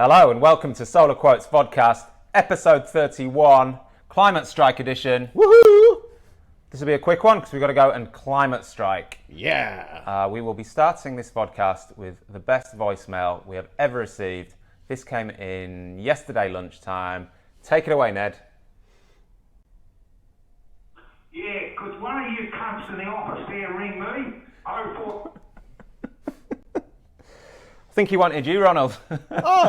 Hello and welcome to SolarQuotes Vodcast, episode 31, Climate Strike edition. Woohoo! This will be a quick one because we've got to go and climate strike. Yeah! We will be starting this podcast with the best voicemail we have ever received. This came in yesterday lunchtime. Take it away, Ned. Yeah, because one of you cunts in the office there ring me. I think he wanted you, Ronald.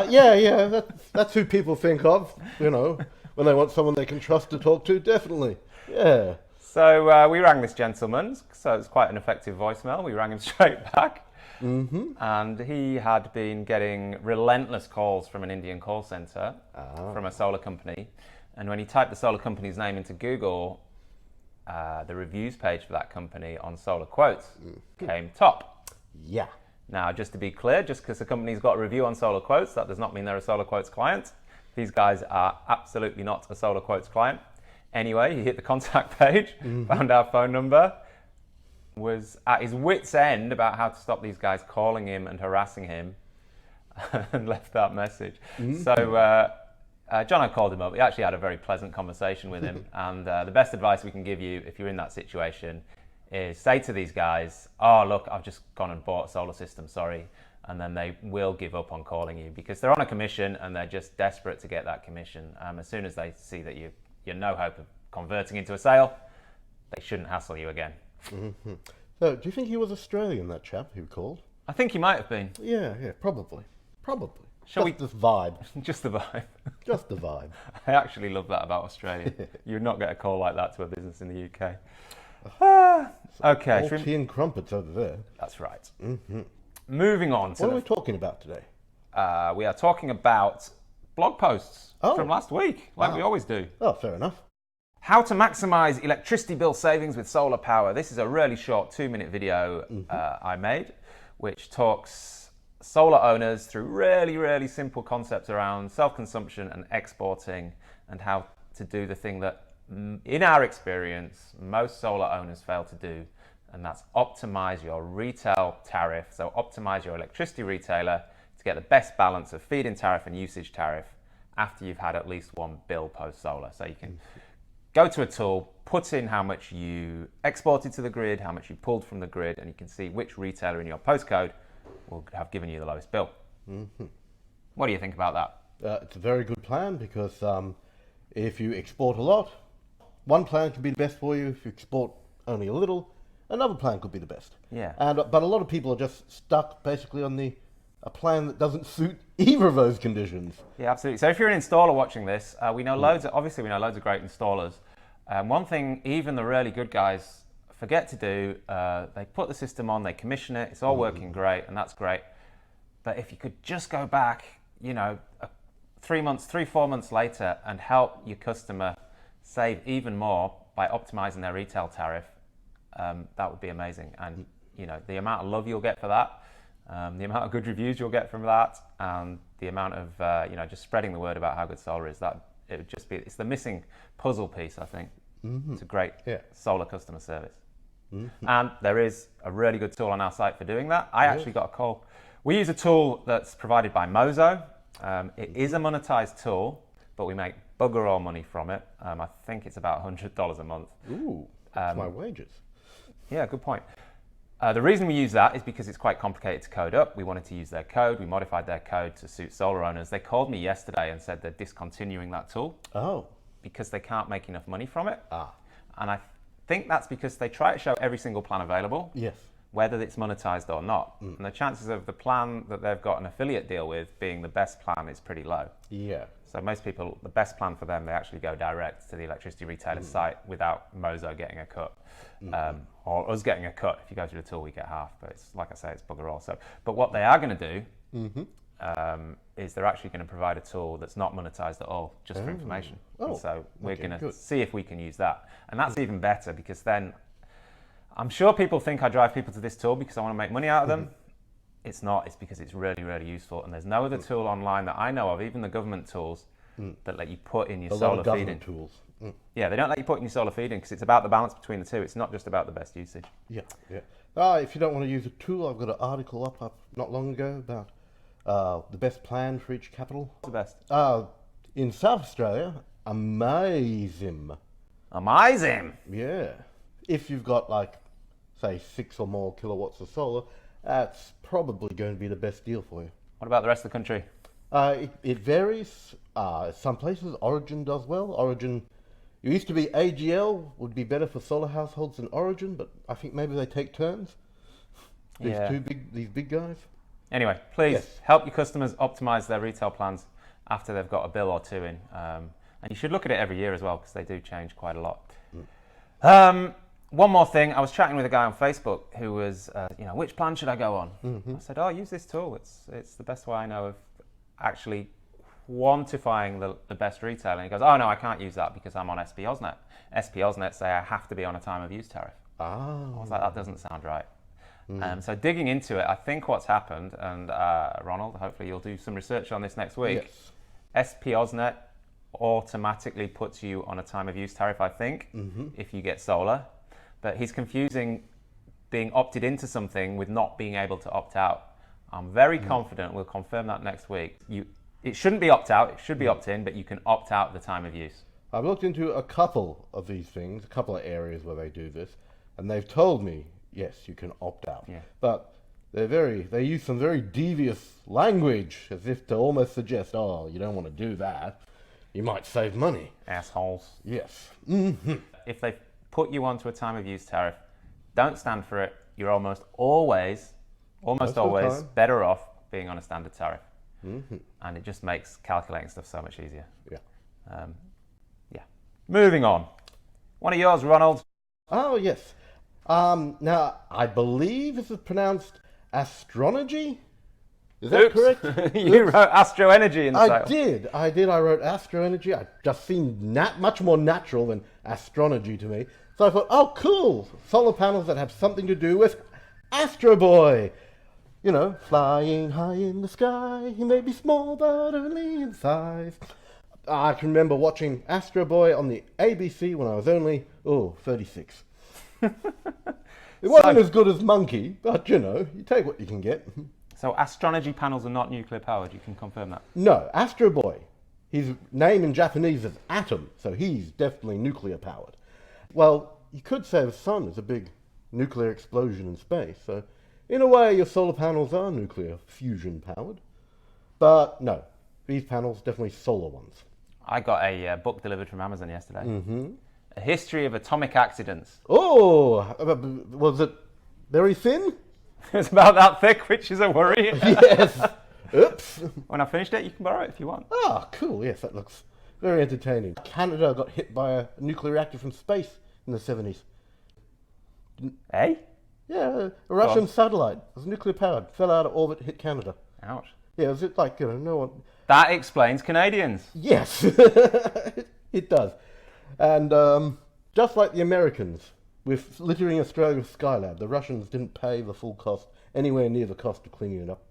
Yeah. That's who people think of, you know, when they want someone they can trust to talk to, definitely. Yeah. So we rang this gentleman, so it's quite an effective voicemail. We rang him straight back. Mm-hmm. And he had been getting relentless calls from an Indian call centre from a solar company. And when he typed the solar company's name into Google, the reviews page for that company on SolarQuotes came top. Yeah. Now, just to be clear, just because the company's got a review on SolarQuotes, that does not mean they're a SolarQuotes client. These guys are absolutely not a SolarQuotes client. Anyway, he hit the contact page, found our phone number, was at his wit's end about how to stop these guys calling him and harassing him, and left that message. So John, I called him up. We actually had a very pleasant conversation with him. And the best advice we can give you if you're in that situation is say to these guys, oh, look, I've just gone and bought a solar system, sorry. And then they will give up on calling you because they're on a commission and they're just desperate to get that commission. As soon as they see that you're no hope of converting into a sale, they shouldn't hassle you again. Mm-hmm. So, do you think he was Australian, that chap who called? I think he might have been. Yeah, probably. Shall Just this vibe. Just the vibe. Just the vibe. I actually love that about Australia. You would not get a call like that to a business in the UK. Okay. All tea and crumpets over there. That's right. Mm-hmm. Moving on to What are we talking about today? we are talking about blog posts from last week, like we always do. Oh, fair enough. How to maximize electricity bill savings with solar power. This is a really short 2-minute video I made, which talks solar owners through really, really simple concepts around self-consumption and exporting and how to do the thing that, in our experience, most solar owners fail to do, and that's optimize your retail tariff. So optimize your electricity retailer to get the best balance of feed-in tariff and usage tariff after you've had at least one bill post-solar. So you can go to a tool, put in how much you exported to the grid, how much you pulled from the grid, and you can see which retailer in your postcode will have given you the lowest bill. Mm-hmm. What do you think about that? It's a very good plan because if you export a lot, one plan could be the best for you. If you export only a little, another plan could be the best. Yeah. But a lot of people are just stuck basically on a plan that doesn't suit either of those conditions. Yeah, absolutely. So if you're an installer watching this, we know loads of great installers. One thing even the really good guys forget to do, they put the system on, they commission it, it's all working great, and that's great. But if you could just go back, 4 months later and help your customer save even more by optimizing their retail tariff, that would be amazing. And the amount of love you'll get for that, the amount of good reviews you'll get from that, and the amount of just spreading the word about how good solar is, that it would just be, it's the missing puzzle piece, I think. It's a great solar customer service. And there is a really good tool on our site for doing that. I actually got a call. We use a tool that's provided by Mozo. It is a monetized tool, but we make bugger all money from it. I think it's about $100 a month. Ooh, that's my wages. Yeah, good point. The reason we use that is because it's quite complicated to code up. We wanted to use their code. We modified their code to suit solar owners. They called me yesterday and said they're discontinuing that tool. Oh. Because they can't make enough money from it. And I think that's because they try to show every single plan available. Yes. Whether it's monetized or not. And the chances of the plan that they've got an affiliate deal with being the best plan is pretty low. Yeah. So most people, the best plan for them, they actually go direct to the electricity retailer's site without Mozo getting a cut. Or us getting a cut. If you go to the tool, we get half. But it's, like I say, it's bugger all. But what they are going to do is they're actually going to provide a tool that's not monetized at all, just for information. And so we're going to see if we can use that. And that's even better because then I'm sure people think I drive people to this tool because I want to make money out of them. It's not. It's because it's really, really useful. And there's no other tool online that I know of, even the government tools, that let you put in your solar feed-in. Tools. Yeah, they don't let you put in your solar feed-in because it's about the balance between the two. It's not just about the best usage. Yeah. If you don't want to use a tool, I've got an article up not long ago about the best plan for each capital. What's the best? In South Australia, Amazing. Amazing. Yeah. If you've got like, say, 6 or more kilowatts of solar, that's probably going to be the best deal for you. What about the rest of the country? It varies. Some places Origin does well. Origin, it used to be AGL would be better for solar households than Origin, but I think maybe they take turns. These big guys. Anyway, please Yes. help your customers optimize their retail plans after they've got a bill or two in. And you should look at it every year as well, because they do change quite a lot. One more thing, I was chatting with a guy on Facebook who was, which plan should I go on? I said, use this tool. It's the best way I know of actually quantifying the best retail. And he goes, oh no, I can't use that because I'm on SP Osnet. SP Osnet say I have to be on a time of use tariff. I was like, that doesn't sound right. So digging into it, I think what's happened, and Ronald, hopefully you'll do some research on this next week. Yes. SP Osnet automatically puts you on a time of use tariff, I think, if you get solar. But he's confusing being opted into something with not being able to opt out. I'm very confident we'll confirm that next week. It shouldn't be opt out, it should be opt in, but you can opt out at the time of use. I've looked into a couple of these things, a couple of areas where they do this, and they've told me, yes, you can opt out. Yeah. But they use some very devious language as if to almost suggest, oh, you don't want to do that. You might save money. Assholes. Yes. If they put you onto a time of use tariff, don't stand for it. You're almost always Most of the time. better off being on a standard tariff. And it just makes calculating stuff so much easier. Yeah. Moving on. One of yours, Ronald. Oh, yes. Now, I believe this is pronounced Astroenergy? Is that correct? You wrote Astroenergy in the title. I did. I wrote Astroenergy. It just seemed much more natural than Astroenergy to me. So I thought, oh, cool. Solar panels that have something to do with Astro Boy. You know, flying high in the sky. He may be small, but only in size. I can remember watching Astro Boy on the ABC when I was only, 36. It wasn't as good as Monkey, but you take what you can get. So Astroenergy panels are not nuclear powered, you can confirm that? No, Astro Boy. His name in Japanese is Atom, so he's definitely nuclear powered. Well, you could say the sun is a big nuclear explosion in space, so in a way your solar panels are nuclear fusion powered. But no, these panels definitely solar ones. I got a book delivered from Amazon yesterday. A history of atomic accidents. Oh, was it very thin? It's about that thick, which is a worry. Yes. Oops. When I finished it, you can borrow it if you want. Ah, cool. Yes, that looks very entertaining. Canada got hit by a nuclear reactor from space in the 70s. Eh? Yeah, a Russian satellite. It was nuclear powered. Fell out of orbit, hit Canada. Ouch. Yeah, was it like, no one... That explains Canadians. Yes, it does. And just like the Americans, with littering Australia with Skylab, the Russians didn't pay the full cost, anywhere near the cost of cleaning it up.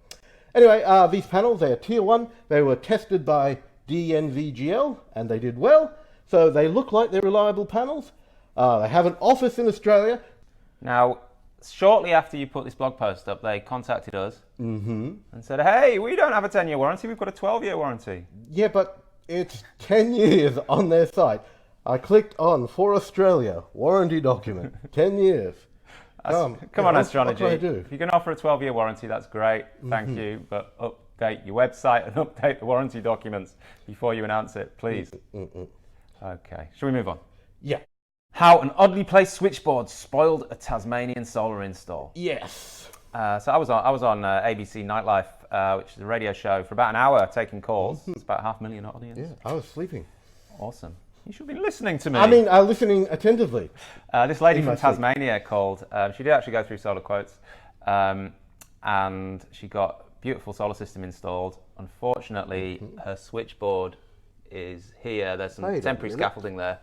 Anyway, these panels, they are tier 1. They were tested by DNVGL, and they did well. So they look like they're reliable panels. They have an office in Australia. Now, shortly after you put this blog post up, they contacted us and said, hey, we don't have a 10-year warranty, we've got a 12-year warranty. Yeah, but it's 10 years on their site. I clicked on for Australia, warranty document, 10 years. Come on, Astroenergy. What can I do? If you can offer a 12-year warranty, that's great, thank you, but update your website and update the warranty documents before you announce it, please. Okay, shall we move on? Yeah. How an oddly placed switchboard spoiled a Tasmanian solar install. Yes. So I was on ABC Nightlife, which is a radio show, for about an hour taking calls. It's about 500,000 audience. Yeah, I was sleeping. Awesome. You should be listening to me. I mean, listening attentively. This lady from Tasmania called. She did actually go through SolarQuotes, and she got a beautiful solar system installed. Unfortunately, her switchboard is here. There's some temporary scaffolding there,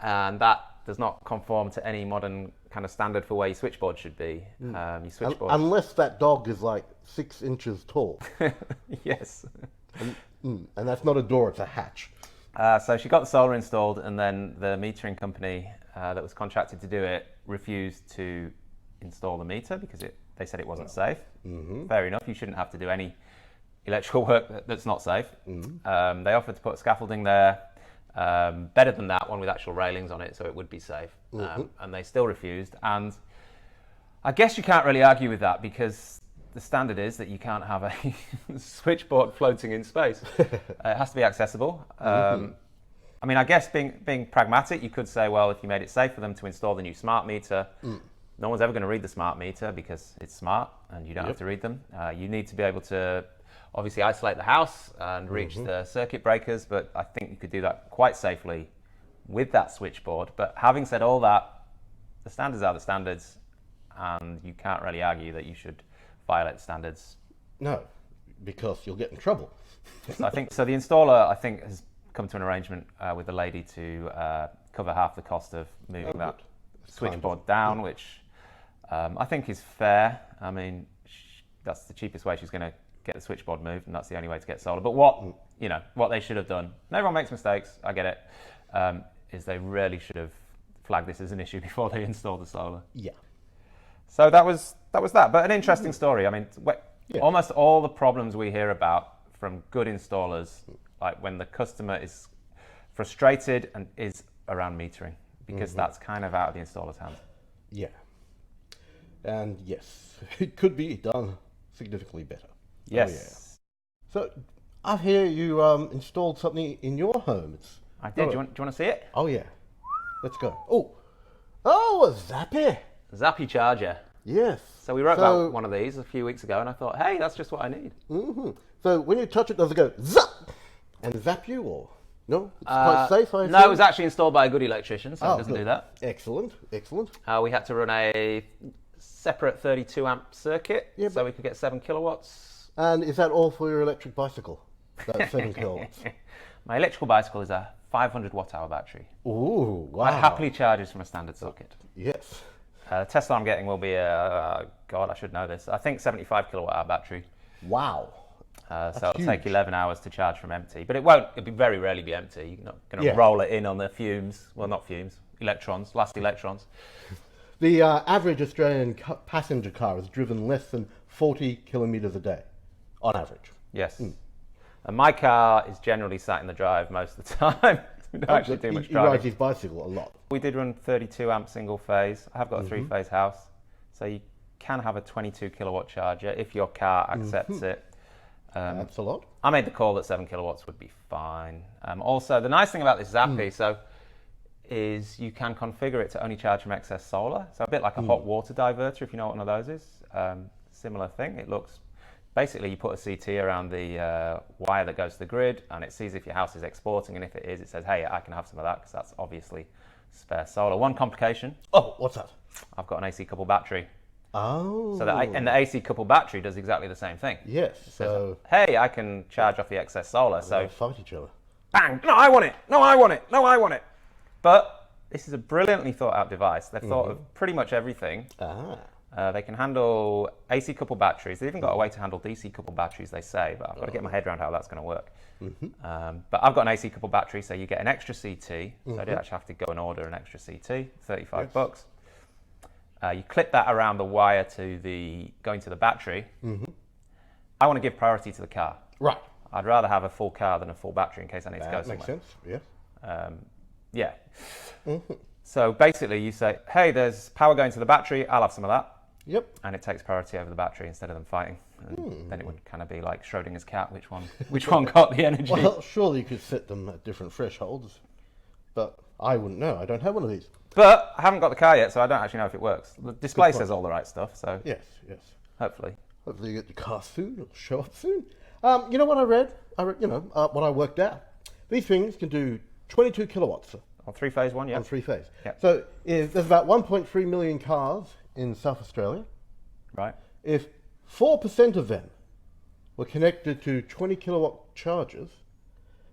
and that does not conform to any modern kind of standard for where your switchboard should be. Your switchboard, unless that dog is like 6 inches tall. Yes. And that's not a door; it's a hatch. So she got the solar installed, and then the metering company that was contracted to do it refused to install the meter because they said it wasn't safe. Fair enough, you shouldn't have to do any electrical work that's not safe. They offered to put scaffolding there, better than that, one with actual railings on it, so it would be safe. And they still refused. And I guess you can't really argue with that, because the standard is that you can't have a switchboard floating in space. It has to be accessible. I mean, I guess being pragmatic, you could say, well, if you made it safe for them to install the new smart meter, no one's ever going to read the smart meter because it's smart and you don't have to read them. You need to be able to obviously isolate the house and reach the circuit breakers, but I think you could do that quite safely with that switchboard. But having said all that, the standards are the standards, and you can't really argue that you should violate the standards. No, because you'll get in trouble. So the installer, I think, has come to an arrangement with the lady to cover half the cost of moving that switchboard down, which I think is fair. I mean, that's the cheapest way she's going to get the switchboard moved, and that's the only way to get solar. But what they should have done, and everyone makes mistakes, I get it, is they really should have flagged this as an issue before they installed the solar. Yeah. So that was that. But an interesting story. I mean, almost all the problems we hear about from good installers, like when the customer is frustrated and is around metering, because that's kind of out of the installer's hands. Yeah. And yes, it could be done significantly better. Yes. Oh, yeah. So I hear you installed something in your home. I did. Do you want to see it? Oh yeah. Let's go. Oh, a Zappi. Zappi charger. Yes. So we wrote about one of these a few weeks ago, and I thought, hey, that's just what I need. So when you touch it, does it go zap and zap you, or no? It's quite safe. No, it was actually installed by a good electrician, so it doesn't do that. Excellent. We had to run a separate 32 amp circuit, so we could get 7 kilowatts. And is that all for your electric bicycle? That 7 kilowatts. My electrical bicycle is a 500 watt hour battery. Ooh, wow. It happily charges from a standard socket. Yes. The Tesla I'm getting will be God, I should know this. I think 75 kilowatt hour battery. Wow. So it'll take 11 hours to charge from empty, but it'll very rarely be empty. You're not going to roll it in on the fumes. Well, not fumes, last electrons. The average Australian passenger car is driven less than 40 kilometres a day, on average. Yes. And my car is generally sat in the drive most of the time. We don't actually do much driving. He rides his bicycle a lot. We did run 32 amp single phase. I have got a 3-phase house, so you can have a 22 kilowatt charger if your car accepts it. That's a lot. I made the call that 7 kilowatts would be fine. Also, the nice thing about this Zappi is you can configure it to only charge from excess solar. So a bit like a hot water diverter, if you know what one of those is. Similar thing. It looks, basically you put a CT around the wire that goes to the grid, and it sees if your house is exporting, and if it is, it says, hey, I can have some of that, because that's obviously spare solar. One complication. Oh, what's that? I've got an AC coupled battery. Oh. So and the AC coupled battery does exactly the same thing. Yes. So, hey, I can charge off the excess solar. So fight each other. Bang! No, I want it. No, I want it. No, I want it. But this is a brilliantly thought out device. They've thought of pretty much everything. They can handle AC coupled batteries. They've even got a way to handle DC coupled batteries, they say, but I've got to get my head around how that's going to work. But I've got an AC coupled battery, so you get an extra CT. So I did actually have to go and order an extra CT, $35. You clip that around the wire going to the battery. I want to give priority to the car. Right. I'd rather have a full car than a full battery in case I need to go somewhere. That makes sense, yeah. So basically you say, hey, there's power going to the battery, I'll have some of that. Yep. And it takes priority over the battery instead of them fighting. And then it would kind of be like Schrodinger's cat, which one got the energy? Well, surely you could set them at different thresholds, but I wouldn't know. I don't have one of these. But I haven't got the car yet, so I don't actually know if it works. The display says all the right stuff, so yes. Hopefully you get the car soon. It'll show up soon. You know what I read? What I worked out. These things can do 22 kilowatts. On 3-phase one, yeah. On 3-phase. Yep. So there's about 1.3 million cars in South Australia. Right. If 4% of them were connected to 20 kilowatt chargers,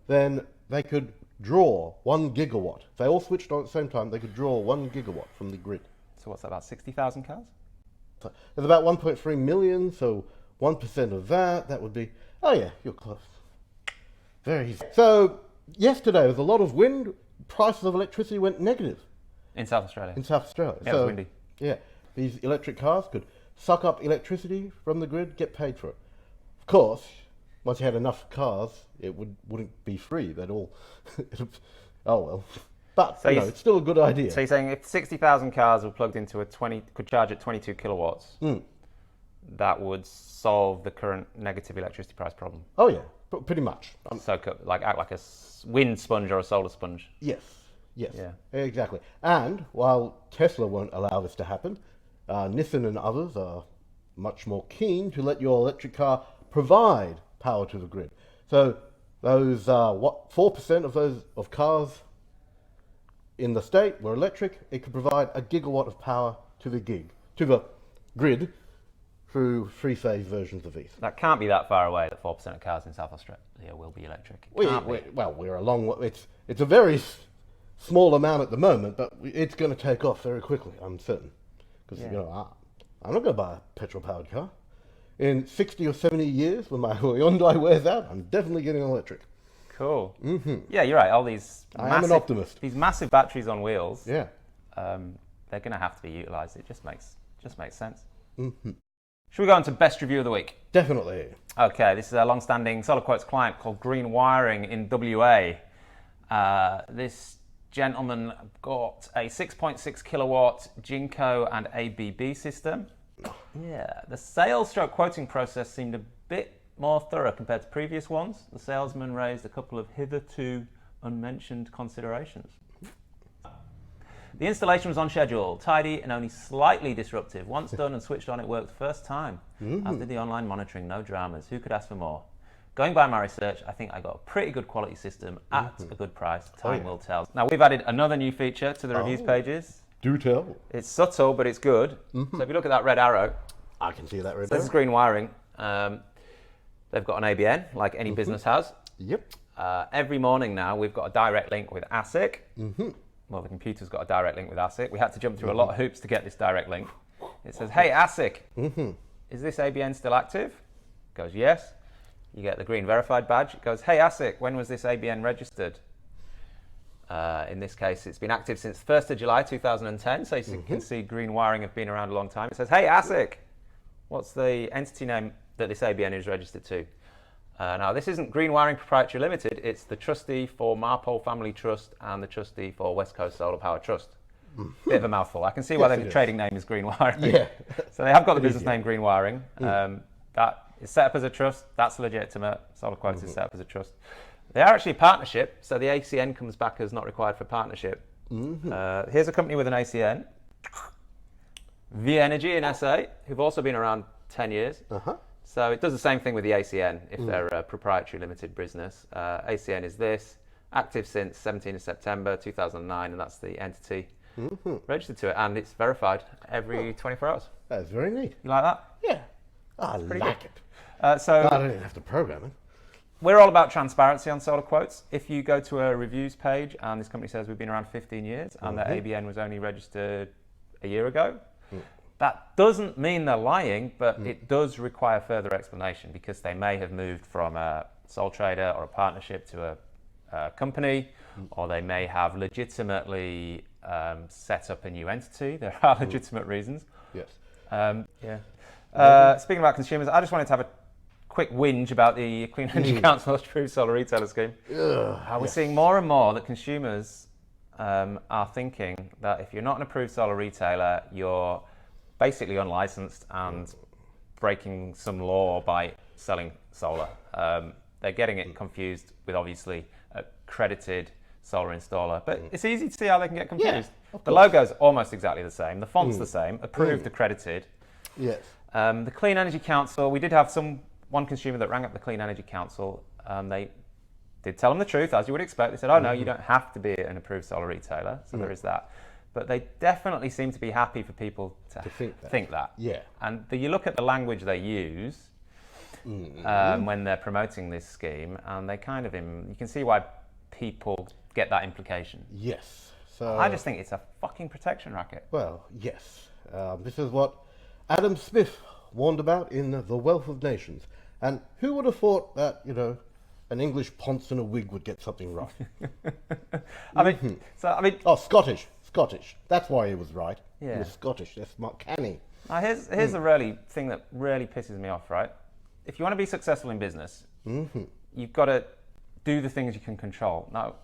then they could draw 1 gigawatt. If they all switched on at the same time, they could draw 1 gigawatt from the grid. So what's that, about 60,000 cars? So there's about 1.3 million, so 1% of that would be, oh yeah, you're close. Very easy. So yesterday there was a lot of wind, prices of electricity went negative. In South Australia? In South Australia. Yeah, it was windy. Yeah, these electric cars could suck up electricity from the grid, get paid for it. Of course, once you had enough cars, it wouldn't be free. They'd all. Oh well. But So it's still a good idea. So you're saying if 60,000 cars were plugged into could charge at 22 kilowatts, that would solve the current negative electricity price problem. Oh yeah, pretty much. So act like a wind sponge or a solar sponge. Yes. Yes. Yeah. Exactly. And while Tesla won't allow this to happen, Nissan and others are much more keen to let your electric car provide power to the grid. So those 4% of cars in the state were electric. It could provide a gigawatt of power to the grid through three-phase versions of these. That can't be that far away that 4% of cars in South Australia will be electric. We're a long way. It's a very small amount at the moment, but it's going to take off very quickly, I'm certain. Because I'm not going to buy a petrol-powered car. In 60 or 70 years, when my Hyundai wears out, I'm definitely getting electric. Cool. Yeah, you're right. All these I'm an optimist. These massive batteries on wheels. Yeah. They're going to have to be utilised. It just makes sense. Should we go on to best review of the week? Definitely. Okay, this is a long-standing SolarQuotes client called Green Wiring in WA. This gentleman got a 6.6 kilowatt Jinko and ABB system. Yeah, the sales/quoting process seemed a bit more thorough compared to previous ones. The salesman raised a couple of hitherto unmentioned considerations. The installation was on schedule, tidy and only slightly disruptive. Once done and switched on, it worked first time. As did the online monitoring, no dramas. Who could ask for more? Going by my research, I think I got a pretty good quality system at a good price. Time will tell. Now, we've added another new feature to the reviews pages. Do tell. It's subtle, but it's good. So if you look at that red arrow, I can see that red so this is Green Wiring. They've got an ABN, like any business has. Yep. Every morning now, we've got a direct link with ASIC. Well, the computer's got a direct link with ASIC. We had to jump through a lot of hoops to get this direct link. It says, hey, ASIC, is this ABN still active? It goes, yes. You get the green verified badge. It goes, hey, ASIC, when was this ABN registered? In this case, it's been active since 1st of July 2010, so you can see Green Wiring have been around a long time. It says, hey, ASIC, what's the entity name that this ABN is registered to? Now, this isn't Green Wiring Proprietary Limited, it's the trustee for Marpole Family Trust and the trustee for West Coast Solar Power Trust. Bit of a mouthful. I can see why the trading name is Green Wiring. Yeah. So they have got the business name Green Wiring. That is set up as a trust, that's legitimate. SolarQuotes is set up as a trust. They are actually a partnership, so the ACN comes back as not required for partnership. Here's a company with an ACN, V-Energy in SA, who've also been around 10 years. So it does the same thing with the ACN if they're a proprietary limited business. ACN is this, active since 17th of September 2009, and that's the entity registered to it, and it's verified every 24 hours. That's very neat. You like that? Yeah. I like it. So I don't even have to program it. We're all about transparency on SolarQuotes. If you go to a reviews page and this company says we've been around 15 years and their ABN was only registered a year ago, that doesn't mean they're lying, but it does require further explanation because they may have moved from a sole trader or a partnership to a company, or they may have legitimately set up a new entity. There are legitimate reasons. Yes. Speaking about consumers, I just wanted to have a quick whinge about the Clean Energy Council's True Solar Retailer Scheme. We're seeing more and more that consumers are thinking that if you're not an approved solar retailer, you're basically unlicensed and breaking some law by selling solar. They're getting it confused with obviously a credited solar installer, but it's easy to see how they can get confused. The logo's almost exactly the same, the font's the same, approved, accredited. Yes. The Clean Energy Council, we did have one consumer that rang up the Clean Energy Council. They did tell them the truth, as you would expect. They said, oh no, you don't have to be an approved solar retailer, so there is that. But they definitely seem to be happy for people to think that. Yeah. And you look at the language they use when they're promoting this scheme, and they kind of, you can see why people get that implication. Yes. So I just think it's a fucking protection racket. Well, yes. This is what Adam Smith warned about in The Wealth of Nations. And who would have thought that, an English ponce in a wig would get something right? Oh, Scottish. That's why he was right. Yeah. He was Scottish. That's not canny. Now, here's the really thing that really pisses me off, right? If you want to be successful in business, you've got to do the things you can control. Now,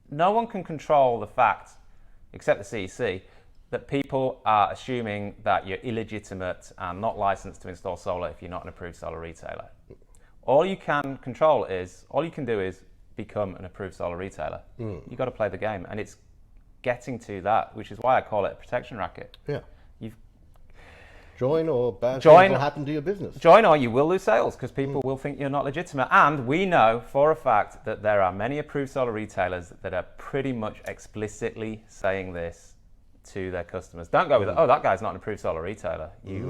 no one can control the fact, except the CEC, that people are assuming that you're illegitimate and not licensed to install solar if you're not an approved solar retailer. All you can do is become an approved solar retailer. You've got to play the game, and it's getting to that, which is why I call it a protection racket. Yeah. You've join or bad things will happen to your business. Join or you will lose sales because people will think you're not legitimate. And we know for a fact that there are many approved solar retailers that are pretty much explicitly saying this to their customers. Don't go with, oh, that guy's not an approved solar retailer. He's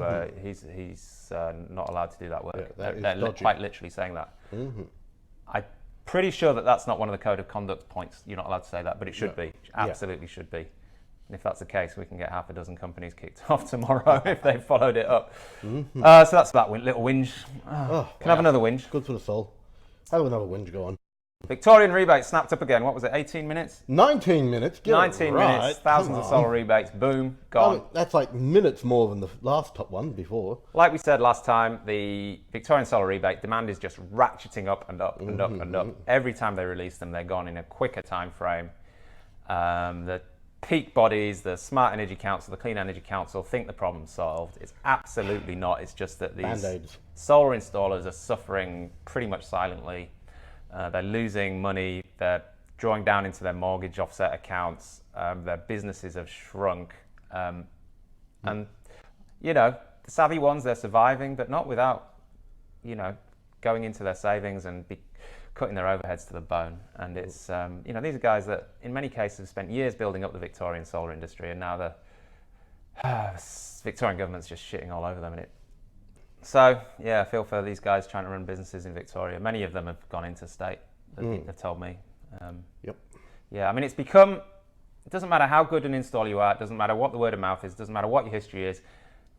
not allowed to do that work. Yeah, they're quite literally saying that. I'm pretty sure that that's not one of the code of conduct points. You're not allowed to say that, but it should be. Absolutely should be. And if that's the case, we can get half a dozen companies kicked off tomorrow if they followed it up. So that's that little whinge. Can I have another whinge? Good for the soul. Have another whinge go on. Victorian rebates snapped up again. What was it, 18 minutes? 19 minutes. 19 minutes, thousands of solar rebates, boom, gone. That's like minutes more than the last top one before. Like we said last time, the Victorian solar rebate demand is just ratcheting up and up and up and up. Every time they release them, they're gone in a quicker time frame. The peak bodies, the Smart Energy Council, the Clean Energy Council think the problem's solved. It's absolutely not. It's just that these Band-aids. solar installers are suffering pretty much silently. They're losing money. They're drawing down into their mortgage offset accounts. Their businesses have shrunk. And, you know, the savvy ones, they're surviving, but not without, you know, going into their savings and cutting their overheads to the bone. And it's, you know, these are guys that in many cases have spent years building up the Victorian solar industry, and now the Victorian government's just shitting all over them. So, yeah, I feel for these guys trying to run businesses in Victoria. Many of them have gone into state, they've told me. Yeah, I mean, it's become, it doesn't matter how good an installer you are, it doesn't matter what the word of mouth is, it doesn't matter what your history is.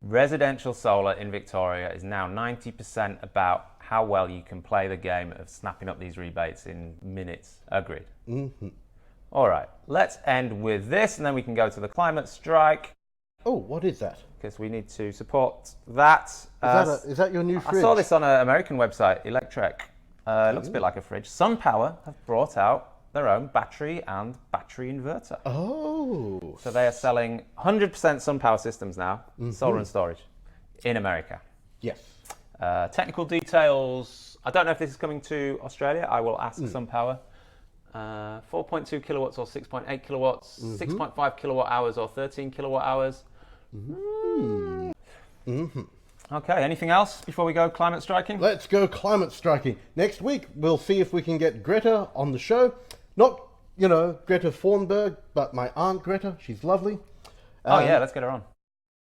Residential solar in Victoria is now 90% about how well you can play the game of snapping up these rebates in minutes. Agreed. All right, let's end with this, and then we can go to the climate strike. Oh, what is that? Because we need to support that. Is that your new fridge? I saw this on an American website, Electrek. It looks a bit like a fridge. SunPower have brought out their own battery and battery inverter. Oh. So they are selling 100% SunPower systems now, solar and storage, in America. Yes. Technical details, I don't know if this is coming to Australia. I will ask SunPower. 4.2 kilowatts or 6.8 kilowatts, 6.5 kilowatt hours or 13 kilowatt hours. Okay, anything else before we go climate striking? Let's go climate striking. Next week, we'll see if we can get Greta on the show. Not, you know, Greta Thunberg, but my aunt Greta. She's lovely. Oh yeah, let's get her on.